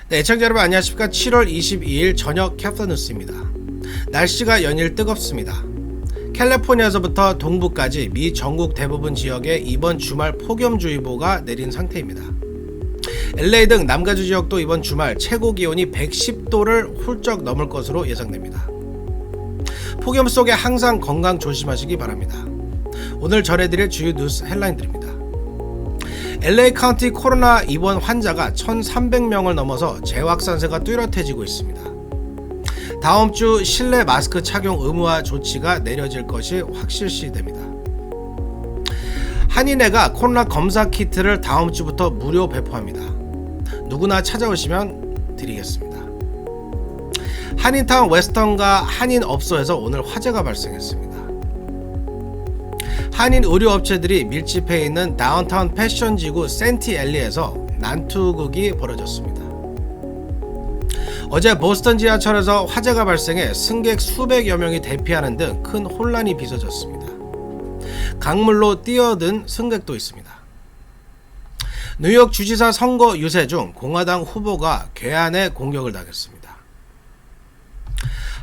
네, 애청자 여러분 안녕하십니까. 7월 22일 저녁 캡터 뉴스입니다. 날씨가 연일 뜨겁습니다. 캘리포니아에서부터 동부까지 미 전국 대부분 지역에 이번 주말 폭염주의보가 내린 상태입니다. LA 등 남가주 지역도 이번 주말 최고 기온이 110도를 훌쩍 넘을 것으로 예상됩니다. 폭염 속에 항상 건강 조심하시기 바랍니다. 오늘 전해드릴 주요 뉴스 헬라인들입니다. LA 카운티 코로나 입원 환자가 1,300명을 넘어서 재확산세가 뚜렷해지고 있습니다. 다음 주 실내 마스크 착용 의무화 조치가 내려질 것이 확실시됩니다. 한인회가 코로나 검사 키트를 다음 주부터 무료 배포합니다. 누구나 찾아오시면 드리겠습니다. 한인타운 웨스턴과 한인업소에서 오늘 화재가 발생했습니다. 한인 의류업체들이 밀집해 있는 다운타운 패션지구 센티엘리에서 난투극이 벌어졌습니다. 어제 보스턴 지하철에서 화재가 발생해 승객 수백여 명이 대피하는 등 큰 혼란이 빚어졌습니다. 강물로 뛰어든 승객도 있습니다. 뉴욕 주지사 선거 유세 중 공화당 후보가 괴한의 공격을 당했습니다.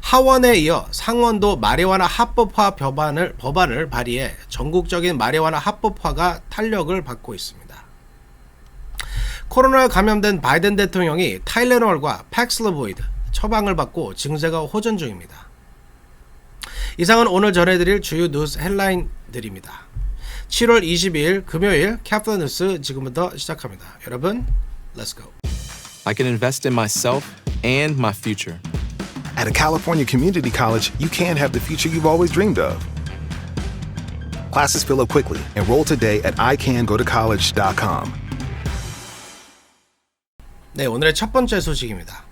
하원에 이어 상원도 마리화나 합법화 법안을 발의해 전국적인 마리화나 합법화가 탄력을 받고 있습니다. 코로나에 감염된 바이든 대통령이 타일레놀과 팩슬로보이드 처방을 받고 증세가 호전 중입니다. 이상은 오늘 전해드릴 주요 뉴스 헬라인들입니다. 7월 22일 금요일 캡터 뉴스 지금부터 시작합니다. 여러분, let's go. I can invest in myself and my future. At a California community college, you can have the future you've always dreamed of. Classes fill up quickly. Enroll today at icangotocollege.com. 네, 오늘의 첫 번째 소식입니다.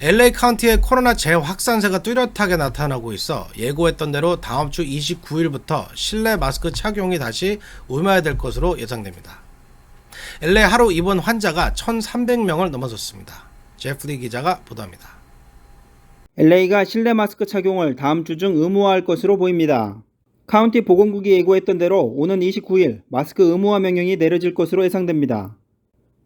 LA 카운티의 코로나 재확산세가 뚜렷하게 나타나고 있어 예고했던 대로 다음 주 29일부터 실내 마스크 착용이 다시 의무화될 것으로 예상됩니다. LA 하루 입원 환자가 1,300명을 넘어섰습니다. 제프리 기자가 보도합니다. LA가 실내 마스크 착용을 다음 주 중 의무화할 것으로 보입니다. 카운티 보건국이 예고했던 대로 오는 29일 마스크 의무화 명령이 내려질 것으로 예상됩니다.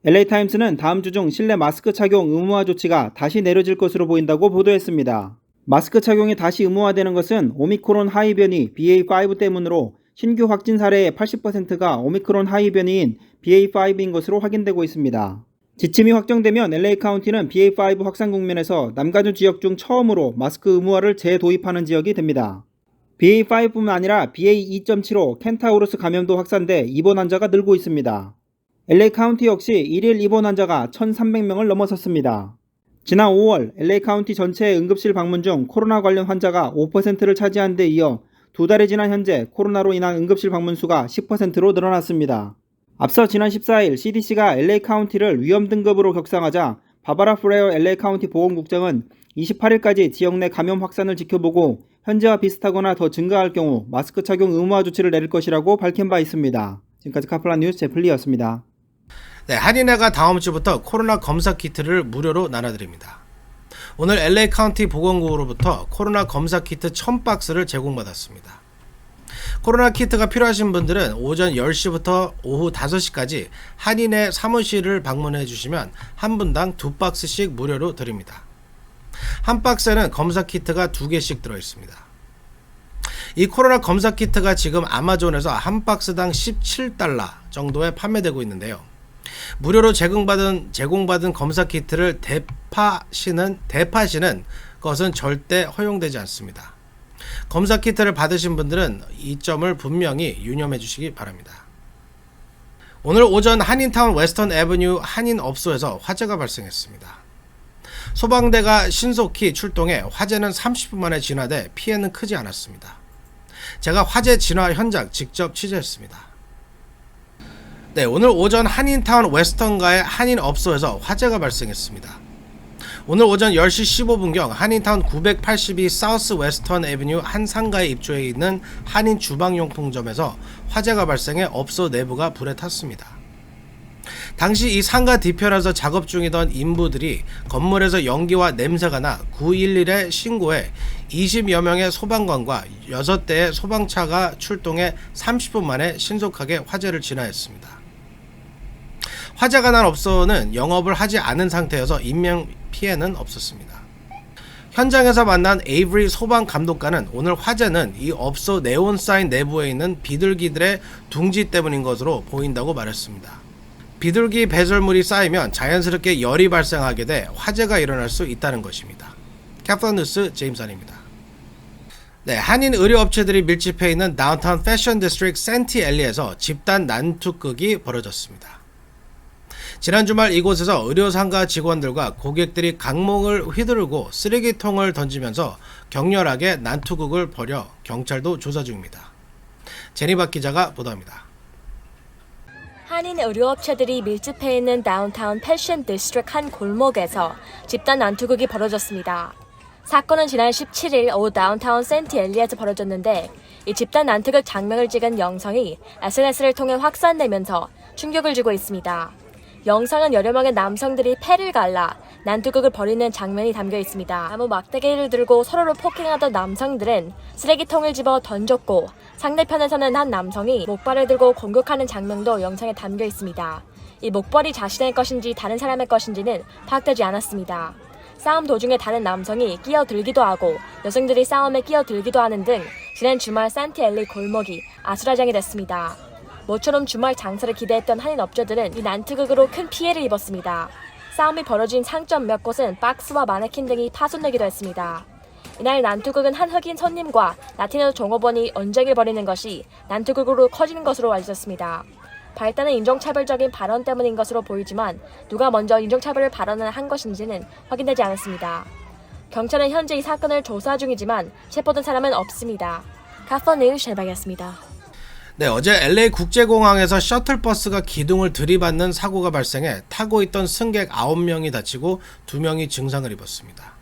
LA타임스는 다음 주 중 실내 마스크 착용 의무화 조치가 다시 내려질 것으로 보인다고 보도했습니다. 마스크 착용이 다시 의무화되는 것은 오미크론 하이 변이 BA.5 때문으로 신규 확진 사례의 80%가 오미크론 하이 변이인 BA.5인 것으로 확인되고 있습니다. 지침이 확정되면 LA 카운티는 BA.5 확산 국면에서 남가주 지역 중 처음으로 마스크 의무화를 재도입하는 지역이 됩니다. BA.5뿐만 아니라 BA.2.75 켄타우로스 감염도 확산돼 입원 환자가 늘고 있습니다. LA 카운티 역시 1일 입원 환자가 1,300명을 넘어섰습니다. 지난 5월 LA 카운티 전체의 응급실 방문 중 코로나 관련 환자가 5%를 차지한 데 이어 두 달이 지난 현재 코로나로 인한 응급실 방문 수가 10%로 늘어났습니다. 앞서 지난 14일 CDC가 LA 카운티를 위험 등급으로 격상하자 바바라 프레어 LA 카운티 보건국장은 28일까지 지역 내 감염 확산을 지켜보고 현재와 비슷하거나 더 증가할 경우 마스크 착용 의무화 조치를 내릴 것이라고 밝힌 바 있습니다. 지금까지 카플란 뉴스 제플리였습니다. 네, 한인회가 다음 주부터 코로나 검사 키트를 무료로 나눠드립니다. 오늘 LA 카운티 보건국으로부터 코로나 검사 키트 1000박스를 제공받았습니다. 코로나 키트가 필요하신 분들은 오전 10시부터 오후 5시까지 한인회 사무실을 방문해 주시면 한 분당 2박스씩 무료로 드립니다. 한 박스에는 검사 키트가 2개씩 들어있습니다. 이 코로나 검사 키트가 지금 아마존에서 한 박스당 $17 정도에 판매되고 있는데요. 무료로 제공받은 검사 키트를 대파시는 것은 절대 허용되지 않습니다. 검사 키트를 받으신 분들은 이 점을 분명히 유념해 주시기 바랍니다. 오늘 오전 한인타운 웨스턴 애버뉴 한인업소에서 화재가 발생했습니다. 소방대가 신속히 출동해 화재는 30분 만에 진화돼 피해는 크지 않았습니다. 제가 화재 진화 현장 직접 취재했습니다. 네, 오늘 오전 한인타운 웨스턴가의 한인업소에서 화재가 발생했습니다. 오늘 오전 10시 15분경 한인타운 982 사우스 웨스턴 애비뉴 한 상가에 입주해 있는 한인 주방용품점에서 화재가 발생해 업소 내부가 불에 탔습니다. 당시 이 상가 뒤편에서 작업 중이던 인부들이 건물에서 연기와 냄새가 나 911에 신고해 20여 명의 소방관과 6대의 소방차가 출동해 30분 만에 신속하게 화재를 진화했습니다. 화재가 난 업소는 영업을 하지 않은 상태여서 인명 피해는 없었습니다. 현장에서 만난 에이브리 소방 감독관은 오늘 화재는 이 업소 네온 사인 내부에 있는 비둘기들의 둥지 때문인 것으로 보인다고 말했습니다. 비둘기 배설물이 쌓이면 자연스럽게 열이 발생하게 돼 화재가 일어날 수 있다는 것입니다. 캐플런 뉴스 제임선입니다. 네, 한인 의료업체들이 밀집해 있는 다운타운 패션 디스트릭트 센티엘리에서 집단 난투극이 벌어졌습니다. 지난 주말 이곳에서 의료상가 직원들과 고객들이 강목을 휘두르고 쓰레기통을 던지면서 격렬하게 난투극을 벌여 경찰도 조사 중입니다. 제니박 기자가 보도합니다. 한인 의료업체들이 밀집해 있는 다운타운 패션 디스트릭트 한 골목에서 집단 난투극이 벌어졌습니다. 사건은 지난 17일 오후 다운타운 센티엘리에서 벌어졌는데 이 집단 난투극 장면을 찍은 영상이 SNS를 통해 확산되면서 충격을 주고 있습니다. 영상은 여러 명의 남성들이 패를 갈라 난투극을 벌이는 장면이 담겨 있습니다. 나무 막대기를 들고 서로를 폭행하던 남성들은 쓰레기통을 집어 던졌고 상대편에서는 한 남성이 목발을 들고 공격하는 장면도 영상에 담겨 있습니다. 이 목발이 자신의 것인지 다른 사람의 것인지는 파악되지 않았습니다. 싸움 도중에 다른 남성이 끼어들기도 하고 여성들이 싸움에 끼어들기도 하는 등 지난 주말 산티엘리 골목이 아수라장이 됐습니다. 모처럼 주말 장사를 기대했던 한인 업체들은 이 난투극으로 큰 피해를 입었습니다. 싸움이 벌어진 상점 몇 곳은 박스와 마네킹 등이 파손되기도 했습니다. 이날 난투극은 한 흑인 손님과 라티노 종업원이 언쟁을 벌이는 것이 난투극으로 커지는 것으로 알려졌습니다. 발단은 인종차별적인 발언 때문인 것으로 보이지만 누가 먼저 인종차별 발언을 한 것인지는 확인되지 않았습니다. 경찰은 현재 이 사건을 조사 중이지만 체포된 사람은 없습니다. 카폰 뉴스 제박이었습니다. 네, 어제 LA 국제공항에서 셔틀버스가 기둥을 들이받는 사고가 발생해 타고 있던 승객 9명이 다치고 2명이 증상을 입었습니다.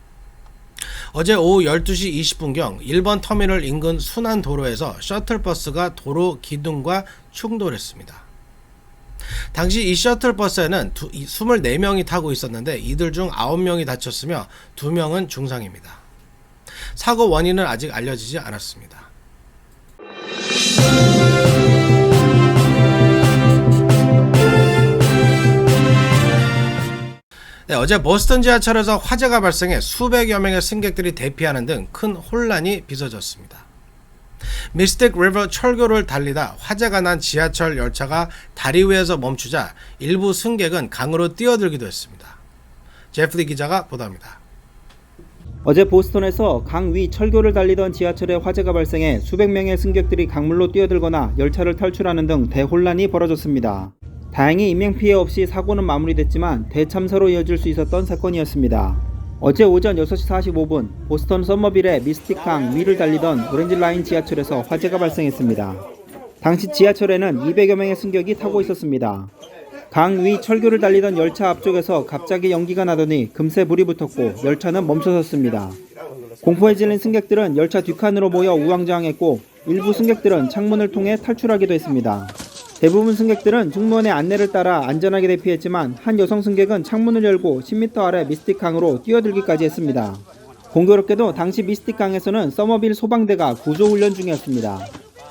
어제 오후 12시 20분경 1번 터미널 인근 순환도로에서 셔틀버스가 도로 기둥과 충돌했습니다. 당시 이 셔틀버스에는 24명이 타고 있었는데 이들 중 9명이 다쳤으며 2명은 중상입니다. 사고 원인은 아직 알려지지 않았습니다. 네, 어제 보스턴 지하철에서 화재가 발생해 수백여 명의 승객들이 대피하는 등 큰 혼란이 빚어졌습니다. 미스틱 리버 철교를 달리다 화재가 난 지하철 열차가 다리 위에서 멈추자 일부 승객은 강으로 뛰어들기도 했습니다. 제프리 기자가 보도합니다. 어제 보스턴에서 강 위 철교를 달리던 지하철에 화재가 발생해 수백 명의 승객들이 강물로 뛰어들거나 열차를 탈출하는 등 대혼란이 벌어졌습니다. 다행히 인명피해 없이 사고는 마무리됐지만 대참사로 이어질 수 있었던 사건이었습니다. 어제 오전 6시 45분 보스턴 서머빌의 미스틱 강 위를 달리던 오렌지 라인 지하철에서 화재가 발생했습니다. 당시 지하철에는 200여 명의 승객이 타고 있었습니다. 강 위 철교를 달리던 열차 앞쪽에서 갑자기 연기가 나더니 금세 불이 붙었고 열차는 멈춰섰습니다. 공포에 질린 승객들은 열차 뒷칸으로 모여 우왕좌왕했고 일부 승객들은 창문을 통해 탈출하기도 했습니다. 대부분 승객들은 승무원의 안내를 따라 안전하게 대피했지만 한 여성 승객은 창문을 열고 10m 아래 미스틱 강으로 뛰어들기까지 했습니다. 공교롭게도 당시 미스틱 강에서는 서머빌 소방대가 구조훈련 중이었습니다.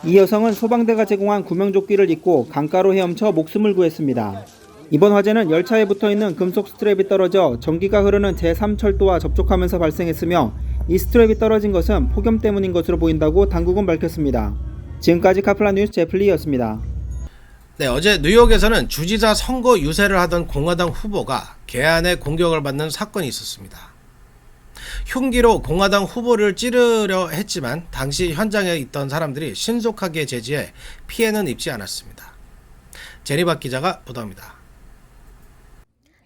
이 여성은 소방대가 제공한 구명조끼를 입고 강가로 헤엄쳐 목숨을 구했습니다. 이번 화재는 열차에 붙어있는 금속 스트랩이 떨어져 전기가 흐르는 제3철도와 접촉하면서 발생했으며 이 스트랩이 떨어진 것은 폭염 때문인 것으로 보인다고 당국은 밝혔습니다. 지금까지 카플란 뉴스 제플리였습니다. 네, 어제 뉴욕에서는 주지사 선거 유세를 하던 공화당 후보가 개안의 공격을 받는 사건이 있었습니다. 흉기로 공화당 후보를 찌르려 했지만 당시 현장에 있던 사람들이 신속하게 제지해 피해는 입지 않았습니다. 제니박 기자가 보도합니다.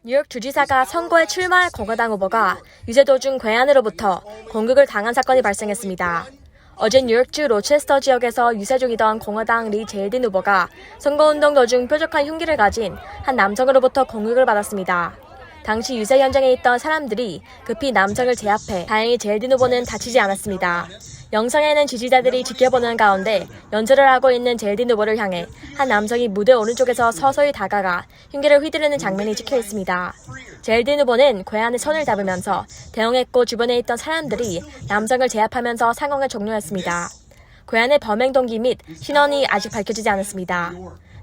뉴욕 주지사가 선거에 출마할 공화당 후보가 유세 도중 괴한으로부터 공격을 당한 사건이 발생했습니다. 어제 뉴욕주 로체스터 지역에서 유세 중이던 공화당 리 제일딘 후보가 선거운동 도중 뾰족한 흉기를 가진 한 남성으로부터 공격을 받았습니다. 당시 유세 현장에 있던 사람들이 급히 남성을 제압해 다행히 제일딘 후보는 다치지 않았습니다. 영상에는 지지자들이 지켜보는 가운데 연설을 하고 있는 젤딘 후보를 향해 한 남성이 무대 오른쪽에서 서서히 다가가 흉기를 휘두르는 장면이 찍혀 있습니다. 젤딘 후보는 괴한에 손을 잡으면서 대응했고 주변에 있던 사람들이 남성을 제압하면서 상황을 종료했습니다. 괴한의 범행 동기 및 신원이 아직 밝혀지지 않았습니다.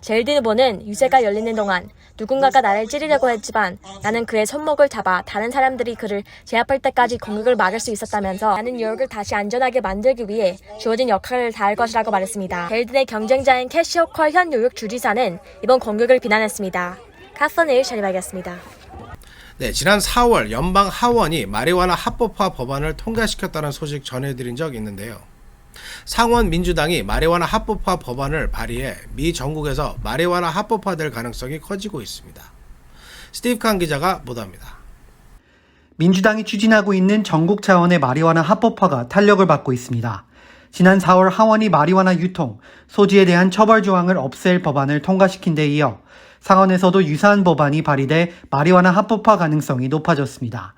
젤딘 후보는 유세가 열리는 동안 누군가가 나를 찌르려고 했지만 나는 그의 손목을 잡아 다른 사람들이 그를 제압할 때까지 공격을 막을 수 있었다면서 나는 뉴욕을 다시 안전하게 만들기 위해 주어진 역할을 다할 것이라고 말했습니다. 젤딘의 경쟁자인 캐시 호컬 현 뉴욕 주지사는 이번 공격을 비난했습니다. 카퍼네일 샤리박이었습니다. 네, 지난 4월 연방 하원이 마리화나 합법화 법안을 통과시켰다는 소식 전해드린 적 있는데요. 상원 민주당이 마리화나 합법화 법안을 발의해 미 전국에서 마리화나 합법화될 가능성이 커지고 있습니다. 스티브 칸 기자가 보도합니다. 민주당이 추진하고 있는 전국 차원의 마리화나 합법화가 탄력을 받고 있습니다. 지난 4월 하원이 마리화나 유통, 소지에 대한 처벌 조항을 없앨 법안을 통과시킨 데 이어 상원에서도 유사한 법안이 발의돼 마리화나 합법화 가능성이 높아졌습니다.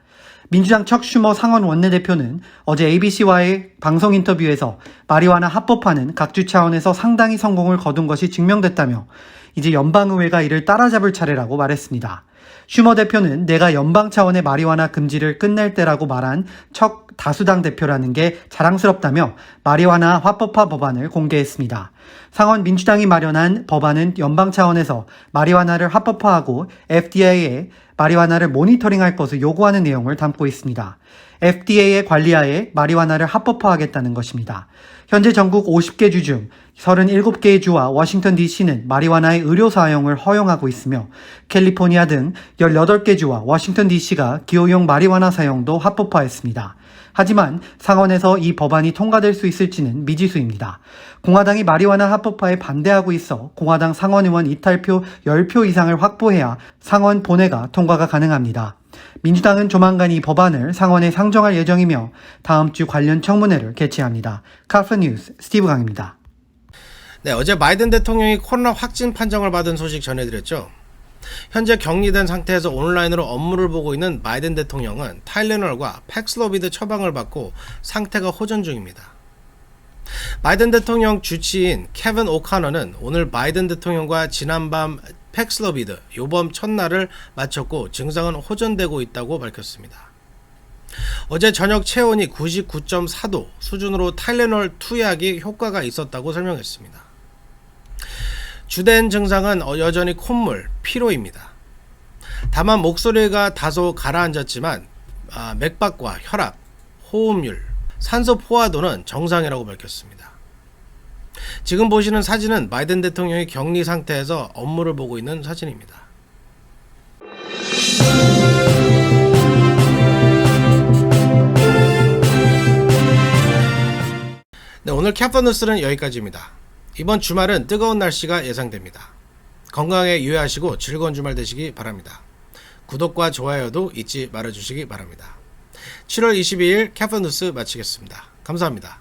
민주당 척 슈머 상원 원내대표는 어제 ABC와의 방송 인터뷰에서 마리화나 합법화는 각주 차원에서 상당히 성공을 거둔 것이 증명됐다며 이제 연방의회가 이를 따라잡을 차례라고 말했습니다. 슈머 대표는 내가 연방 차원의 마리화나 금지를 끝낼 때라고 말한 척 다수당 대표라는 게 자랑스럽다며 마리화나 합법화 법안을 공개했습니다. 상원 민주당이 마련한 법안은 연방 차원에서 마리화나를 합법화하고 FDA에 마리화나를 모니터링할 것을 요구하는 내용을 담고 있습니다. FDA의 관리하에 마리화나를 합법화하겠다는 것입니다. 현재 전국 50개 주 중 37개의 주와 워싱턴 DC는 마리화나의 의료 사용을 허용하고 있으며 캘리포니아 등 18개 주와 워싱턴 DC가 기호용 마리화나 사용도 합법화했습니다. 하지만 상원에서 이 법안이 통과될 수 있을지는 미지수입니다. 공화당이 마리화나 합법화에 반대하고 있어 공화당 상원의원 이탈표 10표 이상을 확보해야 상원 본회가 통과가 가능합니다. 민주당은 조만간 이 법안을 상원에 상정할 예정이며 다음 주 관련 청문회를 개최합니다. 카프 뉴스 스티브 강입니다. 네, 어제 바이든 대통령이 코로나 확진 판정을 받은 소식 전해드렸죠. 현재 격리된 상태에서 온라인으로 업무를 보고 있는 바이든 대통령은 타일레놀과 팩슬로비드 처방을 받고 상태가 호전 중입니다. 바이든 대통령 주치인 케빈 오카너는 오늘 바이든 대통령과 지난밤 팩슬로비드 요번 첫날을 마쳤고 증상은 호전되고 있다고 밝혔습니다. 어제 저녁 체온이 99.4도 수준으로 타일레놀 2약이 효과가 있었다고 설명했습니다. 주된 증상은 여전히 콧물, 피로입니다. 다만 목소리가 다소 가라앉았지만 맥박과 혈압, 호흡률, 산소 포화도는 정상이라고 밝혔습니다. 지금 보시는 사진은 바이든 대통령이 격리 상태에서 업무를 보고 있는 사진입니다. 네, 오늘 캐퍼 뉴스는 여기까지입니다. 이번 주말은 뜨거운 날씨가 예상됩니다. 건강에 유의하시고 즐거운 주말 되시기 바랍니다. 구독과 좋아요도 잊지 말아주시기 바랍니다. 7월 22일 캐퍼 뉴스 마치겠습니다. 감사합니다.